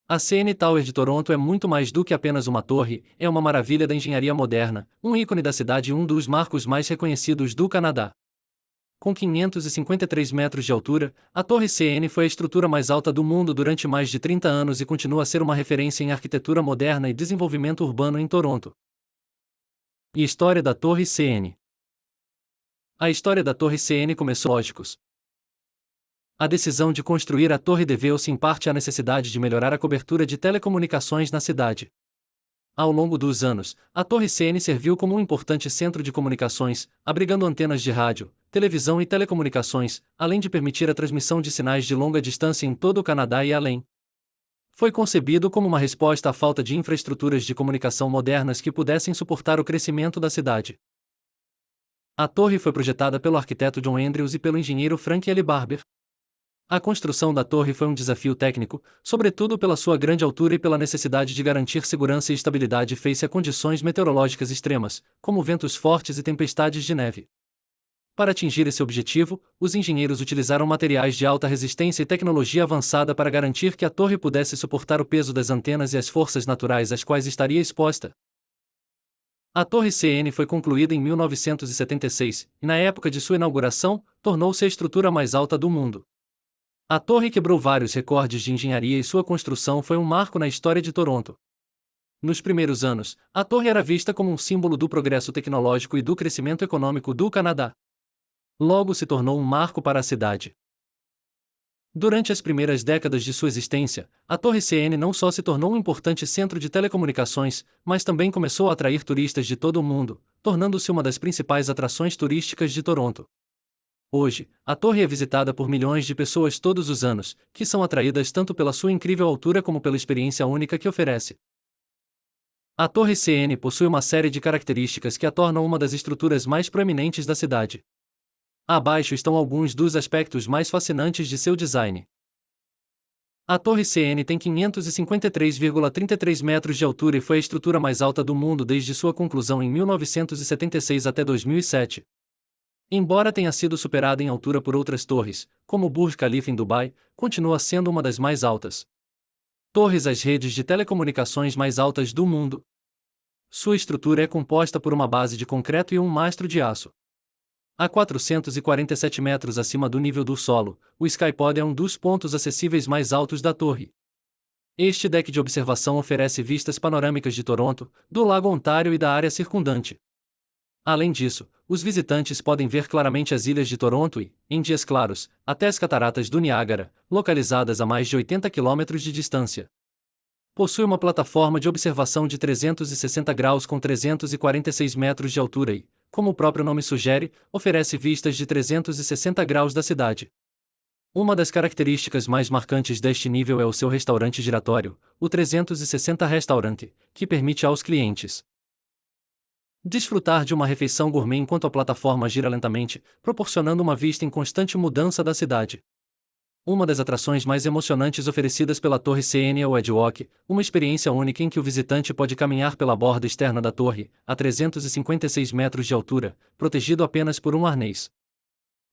A CN Tower de Toronto é muito mais do que apenas uma torre, é uma maravilha da engenharia moderna, um ícone da cidade e um dos marcos mais reconhecidos do Canadá. Com 553 metros de altura, a Torre CN foi a estrutura mais alta do mundo durante mais de 30 anos e continua a ser uma referência em arquitetura moderna e desenvolvimento urbano em Toronto. E história da Torre CN. A história da Torre CN começou lógicos. A decisão de construir a torre deveu-se em parte à necessidade de melhorar a cobertura de telecomunicações na cidade. Ao longo dos anos, a Torre CN serviu como um importante centro de comunicações, abrigando antenas de rádio, televisão e telecomunicações, além de permitir a transmissão de sinais de longa distância em todo o Canadá e além. Foi concebido como uma resposta à falta de infraestruturas de comunicação modernas que pudessem suportar o crescimento da cidade. A torre foi projetada pelo arquiteto John Andrews e pelo engenheiro Frank L. Barber. A construção da torre foi um desafio técnico, sobretudo pela sua grande altura e pela necessidade de garantir segurança e estabilidade face a condições meteorológicas extremas, como ventos fortes e tempestades de neve. Para atingir esse objetivo, os engenheiros utilizaram materiais de alta resistência e tecnologia avançada para garantir que a torre pudesse suportar o peso das antenas e as forças naturais às quais estaria exposta. A Torre CN foi concluída em 1976, e na época de sua inauguração, tornou-se a estrutura mais alta do mundo. A torre quebrou vários recordes de engenharia e sua construção foi um marco na história de Toronto. Nos primeiros anos, a torre era vista como um símbolo do progresso tecnológico e do crescimento econômico do Canadá. Logo se tornou um marco para a cidade. Durante as primeiras décadas de sua existência, a Torre CN não só se tornou um importante centro de telecomunicações, mas também começou a atrair turistas de todo o mundo, tornando-se uma das principais atrações turísticas de Toronto. Hoje, a torre é visitada por milhões de pessoas todos os anos, que são atraídas tanto pela sua incrível altura como pela experiência única que oferece. A Torre CN possui uma série de características que a tornam uma das estruturas mais proeminentes da cidade. Abaixo estão alguns dos aspectos mais fascinantes de seu design. A Torre CN tem 553,33 metros de altura e foi a estrutura mais alta do mundo desde sua conclusão em 1976 até 2007. Embora tenha sido superada em altura por outras torres, como o Burj Khalifa em Dubai, continua sendo uma das mais altas. Torres as redes de telecomunicações mais altas do mundo. Sua estrutura é composta por uma base de concreto e um mastro de aço. A 447 metros acima do nível do solo, o Skypod é um dos pontos acessíveis mais altos da torre. Este deck de observação oferece vistas panorâmicas de Toronto, do Lago Ontário e da área circundante. Além disso, os visitantes podem ver claramente as ilhas de Toronto e, em dias claros, até as cataratas do Niágara, localizadas a mais de 80 km de distância. Possui uma plataforma de observação de 360 graus com 346 metros de altura e, como o próprio nome sugere, oferece vistas de 360 graus da cidade. Uma das características mais marcantes deste nível é o seu restaurante giratório, o 360 Restaurante, que permite aos clientes desfrutar de uma refeição gourmet enquanto a plataforma gira lentamente, proporcionando uma vista em constante mudança da cidade. Uma das atrações mais emocionantes oferecidas pela Torre CN é o Edgewalk, uma experiência única em que o visitante pode caminhar pela borda externa da torre, a 356 metros de altura, protegido apenas por um arnês.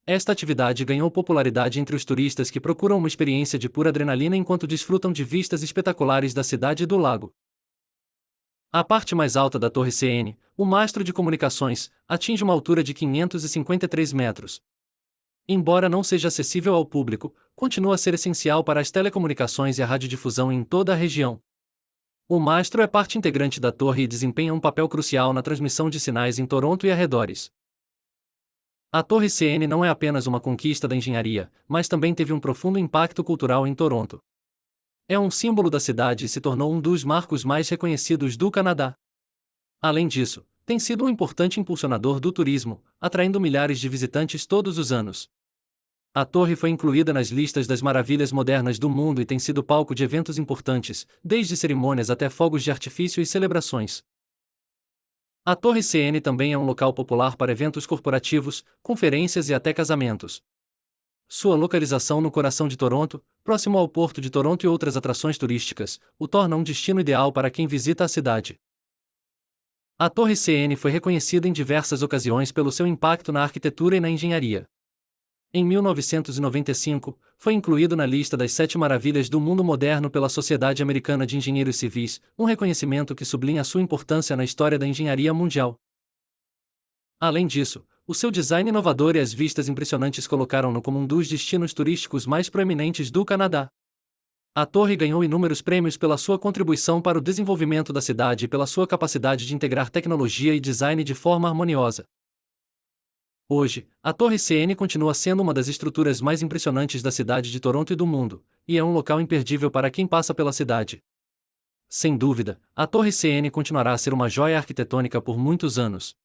Esta atividade ganhou popularidade entre os turistas que procuram uma experiência de pura adrenalina enquanto desfrutam de vistas espetaculares da cidade e do lago. A parte mais alta da Torre CN, o mastro de comunicações, atinge uma altura de 553 metros. Embora não seja acessível ao público, continua a ser essencial para as telecomunicações e a radiodifusão em toda a região. O mastro é parte integrante da torre e desempenha um papel crucial na transmissão de sinais em Toronto e arredores. A Torre CN não é apenas uma conquista da engenharia, mas também teve um profundo impacto cultural em Toronto. É um símbolo da cidade e se tornou um dos marcos mais reconhecidos do Canadá. Além disso, tem sido um importante impulsionador do turismo, atraindo milhares de visitantes todos os anos. A torre foi incluída nas listas das maravilhas modernas do mundo e tem sido palco de eventos importantes, desde cerimônias até fogos de artifício e celebrações. A Torre CN também é um local popular para eventos corporativos, conferências e até casamentos. Sua localização no coração de Toronto, próximo ao Porto de Toronto e outras atrações turísticas, o torna um destino ideal para quem visita a cidade. A Torre CN foi reconhecida em diversas ocasiões pelo seu impacto na arquitetura e na engenharia. Em 1995, foi incluído na lista das 7 maravilhas do mundo moderno pela Sociedade Americana de Engenheiros Civis, um reconhecimento que sublinha sua importância na história da engenharia mundial. Além disso, o seu design inovador e as vistas impressionantes colocaram-no como um dos destinos turísticos mais proeminentes do Canadá. A torre ganhou inúmeros prêmios pela sua contribuição para o desenvolvimento da cidade e pela sua capacidade de integrar tecnologia e design de forma harmoniosa. Hoje, a Torre CN continua sendo uma das estruturas mais impressionantes da cidade de Toronto e do mundo, e é um local imperdível para quem passa pela cidade. Sem dúvida, a Torre CN continuará a ser uma joia arquitetônica por muitos anos.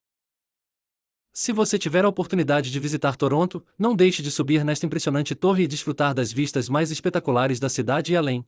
Se você tiver a oportunidade de visitar Toronto, não deixe de subir nesta impressionante torre e desfrutar das vistas mais espetaculares da cidade e além.